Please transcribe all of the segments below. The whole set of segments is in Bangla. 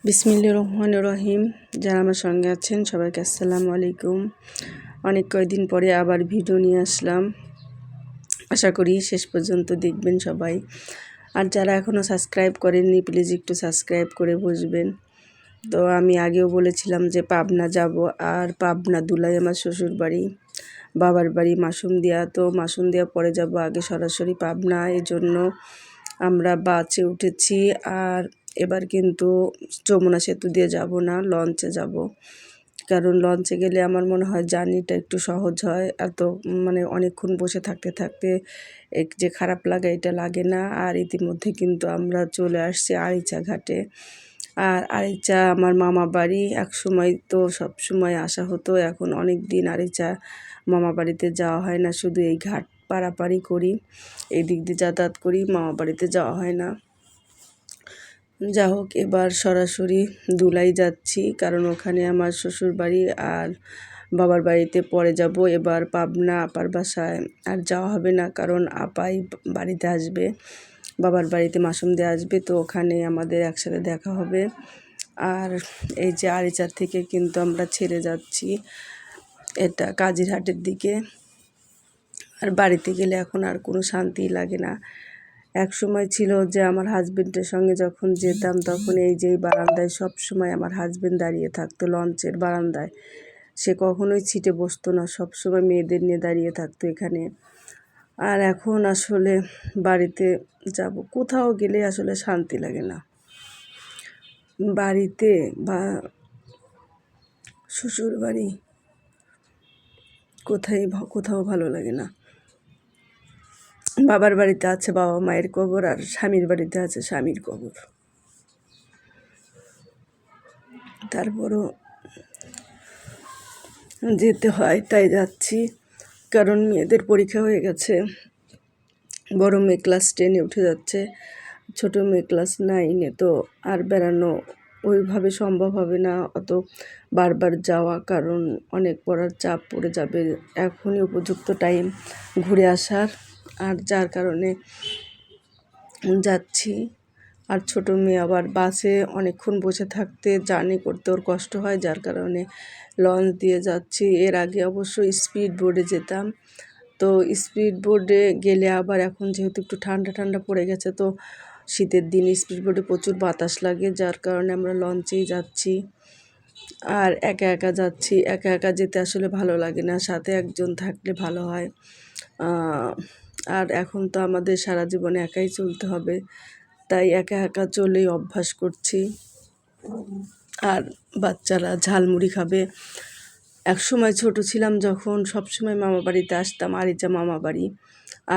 বিসমিল্লাহির রহমানির রহিম। যারা আমার সঙ্গে আছেন সবাইকে আসসালামু আলাইকুম। অনেক কয়েকদিন পরে আবার ভিডিও নিয়ে আসলাম, আশা করি শেষ পর্যন্ত দেখবেন সবাই। আর যারা এখনও সাবস্ক্রাইব করেননি প্লিজ একটু সাবস্ক্রাইব করে বসবেন। তো আমি আগেও বলেছিলাম যে পাবনা যাব, আর পাবনা দুলাই আমার শ্বশুর বাড়ি, বাবার বাড়ি মাসুমদিয়া। তো মাসুমদিয়া পরে যাব, আগে সরাসরি পাবনা। এজন্য আমরা বাসে উঠেছি। আর এবার কিন্তু যমুনা সেতু দিয়ে যাব না, লঞ্চে যাব। কারণ লঞ্চে গেলে আমার মনে হয় জার্নিটা একটু সহজ হয়, এত অনেকক্ষণ বসে থাকতে থাকতে যে খারাপ লাগে এটা লাগে না। আর ইতিমধ্যে কিন্তু আমরা চলে আসছি আরিচা ঘাটে। আর আরিচা আমার মামা বাড়ি, একসময় তো সব সময় আসা হতো, এখন অনেক দিন আরিচা মামা বাড়িতে যাওয়া হয় না, শুধু এই ঘাট পারাপারি করি, এই দিক দিয়ে যাতায়াত করি, মামা বাড়িতে যাওয়া হয় না। যা হোক, এবার সরাসরি দুলাই যাচ্ছি, কারণ ওখানে আমার শ্বশুর বাড়ি, আর বাবার বাড়িতে পরে যাব। এবার পাবনা আপার বাসায় আর যাওয়া হবে না, কারণ আপাই বাড়িতে আসবে, বাবার বাড়িতে মাসুমদিয়া আসবে, তো ওখানে আমাদের একসাথে দেখা হবে। আর এই যে আরিচার থেকে কিন্তু আমরা ছেড়ে যাচ্ছি এটা কাজিরহাটের দিকে। আর বাড়িতে গেলে এখন আর কোনো শান্তিই লাগে না। এক সময় ছিল যে আমার হাজবেন্ডের সঙ্গে যখন যেতাম তখন এই যে বারান্দায় সব সময় আমার হাজবেন্ড দাঁড়িয়ে থাকতো, লঞ্চের বারান্দায়। সে কখনোই ছিটে বসতো না, সব সময় মেয়েদের নিয়ে দাঁড়িয়ে থাকতো এখানে। আর এখন আসলে বাড়িতে যাব, কোথাও গেলে আসলে শান্তি লাগে না, বাড়িতে বা শ্বশুর বাড়ি কোথাও ভালো লাগে না। বাবার বাড়িতে আছে বাবা মায়ের কবর, আর স্বামীর বাড়িতে আছে স্বামীর কবর। তারপরও যেতে হয়, তাই যাচ্ছি। কারণ মেয়েদের পরীক্ষা হয়ে গেছে, বড় মেয়ে ক্লাস 10-এ উঠে যাচ্ছে, ছোটো মেয়ে ক্লাস 9-এ। তো আর বেড়ানো ওইভাবে সম্ভব হবে না, অত বারবার যাওয়া, কারণ অনেক পড়ার চাপ পড়ে যাবে। এখনই উপযুক্ত টাইম ঘুরে আসার, আর যার কারণে যাচ্ছি। আর ছোটো মেয়ে আবার বাসে অনেকক্ষণ বসে থাকতে জার্নি করতে ওর কষ্ট হয়, যার কারণে লঞ্চ দিয়ে যাচ্ছি। এর আগে অবশ্য স্পিড বোটে যেতাম, তো স্পিড বোটে গেলে আবার এখন যেহেতু একটু ঠান্ডা ঠান্ডা পড়ে গেছে, তো শীতের দিনে স্পিড বোটে প্রচুর বাতাস লাগে, যার কারণে আমরা লঞ্চেই যাচ্ছি। আর একা একা যাচ্ছি, একা একা যেতে আসলে ভালো লাগে না, সাথে একজন থাকলে ভালো হয়। আর এখন তো আমাদের সারা জীবনে একাই চলতে হবে, তাই একা একা চলেই অভ্যাস করছি। আর বাচ্চারা ঝালমুড়ি খাবে। এক সময় ছোট ছিলাম যখন সবসময় মামা বাড়িতে আসতাম, আরিচা মামা বাড়ি।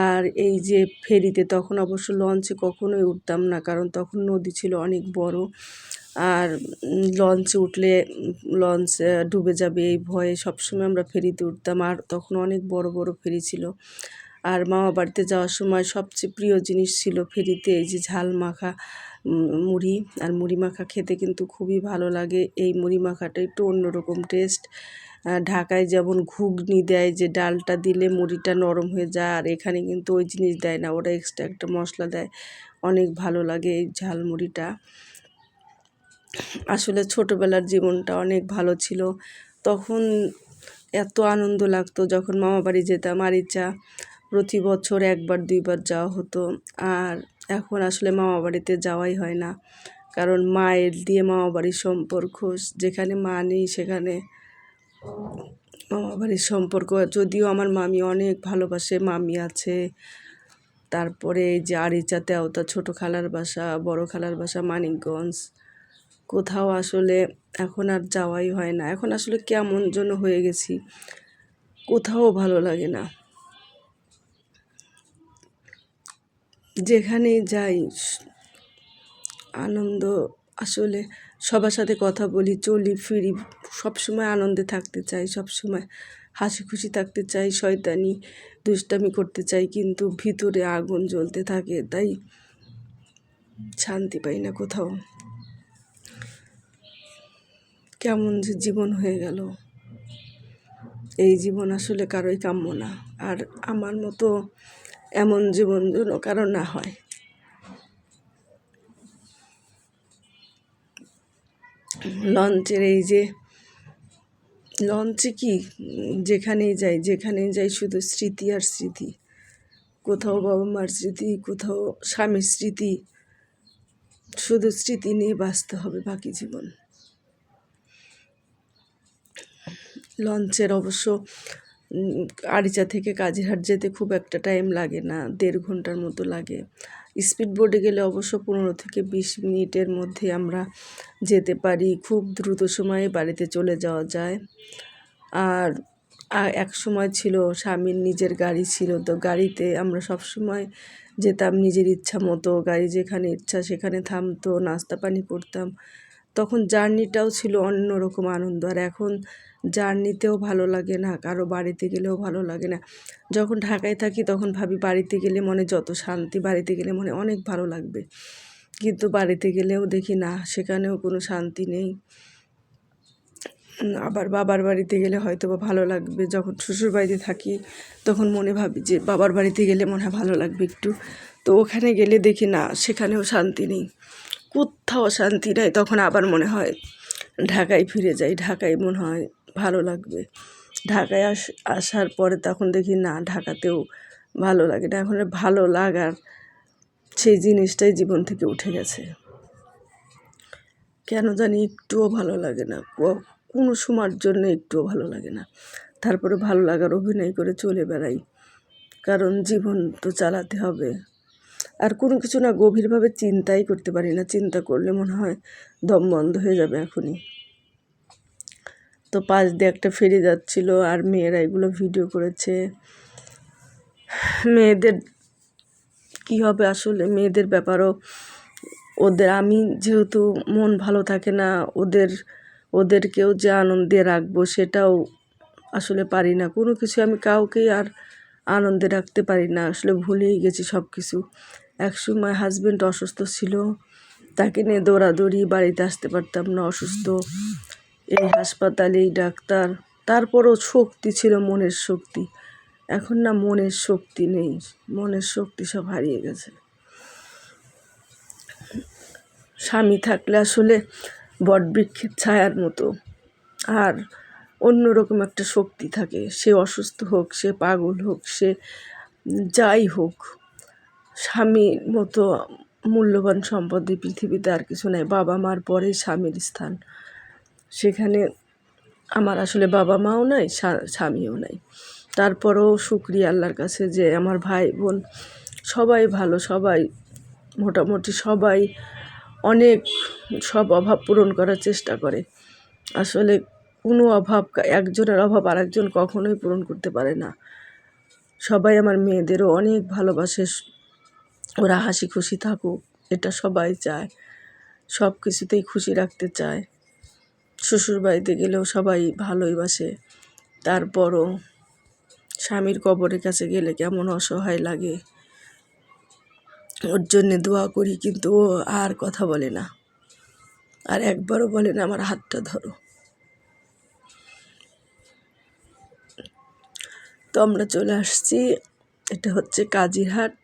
আর এই যে ফেরিতে, তখন অবশ্য লঞ্চে কখনোই উঠতাম না, কারণ তখন নদী ছিল অনেক বড়, আর লঞ্চে উঠলে লঞ্চ ডুবে যাবে এই ভয়ে সবসময় আমরা ফেরিতে উঠতাম। আর তখন অনেক বড় বড় ফেরি ছিল। আর মামা বাড়িতে যাওয়ার সময় সবচেয়ে প্রিয় জিনিস ছিল ফেরিতে এই যে ঝাল মাখা মুড়ি। আর মুড়ি মাখা খেতে কিন্তু খুবই ভালো লাগে, এই মুড়ি মাখাটা একটু অন্যরকম টেস্ট। ঢাকায় যেমন ঘুগনি দেয়, যে ডালটা দিলে মুড়িটা নরম হয়ে যায়, আর এখানে কিন্তু ওই জিনিস দেয় না, ওরা এক্সট্রা একটা মশলা দেয়, অনেক ভালো লাগে এই ঝালমুড়িটা। আসলে ছোটোবেলার জীবনটা অনেক ভালো ছিল, তখন এত আনন্দ লাগতো যখন মামা বাড়ি যেতাম। আরিচা প্রতি বছর 1-2বার যাওয়া হতো। আর এখন আসলে মামা বাড়িতে যাওয়াই হয় না, কারণ মায়ের দিয়ে মামা বাড়ির সম্পর্ক, যেখানে মা নেই সেখানে মামা বাড়ির সম্পর্ক। যদিও আমার মামি অনেক ভালোবাসে, মামি আছে। তারপরে এই যে আরিচাতে ওটা ছোটো খালার বাসা, বড় খালার বাসা মানিকগঞ্জ, কোথাও আসলে এখন আর যাওয়াই হয় না। এখন আসলে কেমন যেন হয়ে গেছি, কোথাও ভালো লাগে না। যেখানেই যাই আনন্দ, আসলে সবার সাথে কথা বলি, চলি ফিরি, সবসময় আনন্দে থাকতে চাই, সবসময় হাসি খুশি থাকতে চাই, শয়তানি দুষ্টামি করতে চাই, কিন্তু ভিতরে আগুন জ্বলতে থাকে, তাই শান্তি পাই না কোথাও। কেমন যে জীবন হয়ে গেল, এই জীবন আসলে কারোই কাম্য না। আর আমার মতো এমন জীবন যেন কারো না হয়। লঞ্চের এই যে লঞ্চে কি যেখানেই যাই শুধু স্মৃতি আর স্মৃতি, কোথাও বাবা মার স্মৃতি, কোথাও স্বামীর স্মৃতি, শুধু স্মৃতি নিয়ে বাঁচতে হবে বাকি জীবন। লঞ্চের অবশ্য আরিচা থেকে কাজিরহাট যেতে খুব একটা টাইম লাগে না, 1.5 ঘন্টার মতো লাগে। স্পিড বোটে গেলে অবশ্য 15 থেকে 20 মিনিটের মধ্যে আমরা যেতে পারি, খুব দ্রুত সময়ে বাড়িতে চলে যাওয়া যায়। আর এক সময় ছিল স্বামীর নিজের গাড়ি ছিল, তো গাড়িতে আমরা সব সময় যেতাম নিজের ইচ্ছা মতো, গাড়ি যেখানে ইচ্ছা সেখানে থামতো, নাস্তা পানি করতাম। তখন জার্নিটাও ছিল অন্যরকম আনন্দ। আর এখন জার্নিতেও ভালো লাগে না, কারো বাড়িতে গেলেও ভালো লাগে না। যখন ঢাকায় থাকি তখন ভাবি বাড়িতে গেলে মনে যত শান্তি, বাড়িতে গেলে মনে অনেক ভালো লাগবে, কিন্তু বাড়িতে গেলেও দেখি না, সেখানেও কোনো শান্তি নেই। আবার বাবার বাড়িতে গেলে হয়তো বা ভালো লাগবে, যখন শ্বশুর বাড়িতে থাকি তখন মনে ভাবি যে বাবার বাড়িতে গেলে মনে হয় ভালো লাগবে একটু, তো ওখানে গেলে দেখি না, সেখানেও শান্তি নেই, কোথাও শান্তি নেই। তখন আবার মনে হয় ঢাকায় ফিরে যাই, ঢাকায় মনে হয় ভালো লাগবে। ঢাকায় আসার পরে তখন দেখি না, ঢাকাতেও ভালো লাগে না, এখন ভালো লাগার সেই জিনিসটাই জীবন থেকে উঠে গেছে। কেন জানি একটুও ভালো লাগে না, কোনো সময়ের জন্য একটুও ভালো লাগে না। তারপরে ভালো লাগার অভিনয় করে চলে বেড়াই, কারণ জীবন তো চালাতে হবে। আর কোনো কিছু না গভীরভাবে চিন্তাই করতে পারি না, চিন্তা করলে মনে হয় দম বন্ধ হয়ে যাবে এখনই। তো পাশ দিয়ে একটা ফেরি যাচ্ছিল, আর মেয়েরা এগুলো ভিডিও করেছে। মেয়েদের কি হবে আসলে, মেয়েদের ব্যাপারও আমি যেহেতু মন ভালো থাকে না, ওদেরকেও যে আনন্দে রাখবো সেটাও আসলে পারি না। কোনো কিছু আমি কাউকেই আর আনন্দে রাখতে পারি না, আসলে ভুলেই গেছি সব কিছু। একসময় হাজবেন্ড অসুস্থ ছিল, তাকে নিয়ে দৌড়াদৌড়ি, বাড়িতে আসতে পারতাম না, অসুস্থ, এই হাসপাতালে, এই ডাক্তার, তারপরও শক্তি ছিল, মনের শক্তি। এখন না মনের শক্তি নেই, মনের শক্তি সব হারিয়ে গেছে। স্বামী থাকলে আসলে বটবৃক্ষের ছায়ার মতো, আর অন্যরকম একটা শক্তি থাকে। সে অসুস্থ হোক, সে পাগল হোক, সে যাই হোক, স্বামীর মতো মূল্যবান সম্পদ এই পৃথিবীতে আর কিছু নাই। বাবা মার পরে স্বামীর স্থান, সেখানে আমার আসলে বাবা মাও নাই, স্বামীও নাই। তারপরেও শুকরিয়া আল্লাহর কাছে যে আমার ভাই বোন সবাই ভালো, সবাই মোটামুটি সবাই অনেক সব অভাব পূরণ করার চেষ্টা করে। আসলে কোনো অভাব, একজনের অভাব আরেকজন কখনোই পূরণ করতে পারে না। সবাই আমার মেয়েদেরও অনেক ভালোবাসে, ওরা হাসি খুশি থাকুক, এটা সবাই চায়, সব কিছুতেই খুশি রাখতে চায়। শ্বশুর বাড়িতে গেলেও সবাই ভালোই বাসে। তারপরও স্বামীর কবরের কাছে গেলে কেমন অসহায় লাগে, ওর জন্যে দোয়া করি, কিন্তু ও আর কথা বলে না, আর একবারও বলে না আমার হাতটা ধরো। তো আমরা চলে আসছি, এটা হচ্ছে কাজিরহাট।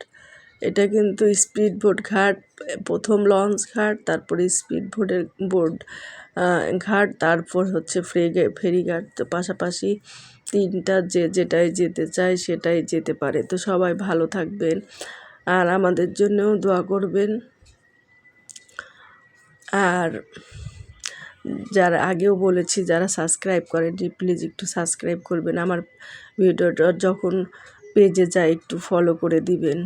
এটা কিন্তু স্পিড বোট ঘাট, প্রথম লঞ্চ ঘাট, তারপরে স্পিড বোট ঘাট, তারপর হচ্ছে ফেরিঘাট। তো পাশাপাশি তিনটা, যেটাই যেতে চায় সেটাই যেতে পারে। তো সবাই ভালো থাকবেন, আর আমাদের জন্যও দোয়া করবেন। আর যারা আগেও বলেছি, যারা সাবস্ক্রাইব করেননি প্লিজ একটু সাবস্ক্রাইব করবেন, আমার ভিডিওটা যখন পেজে যায় একটু ফলো করে দিবেন,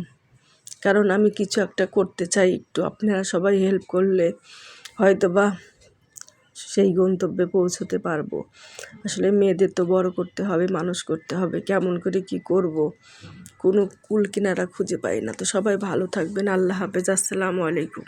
কারণ আমি কিছু একটা করতে চাই। একটু আপনারা সবাই হেল্প করলে হয়তো বা সেই গন্তব্যে পৌঁছতে পারবো। আসলে মেয়েদের তো বড় করতে হবে, মানুষ করতে হবে, কেমন করে কি করব, কোনো কুল কিনারা খুঁজে পাই না। তো সবাই ভালো থাকবেন, আল্লাহ হাফেজ, আসসালামু আলাইকুম।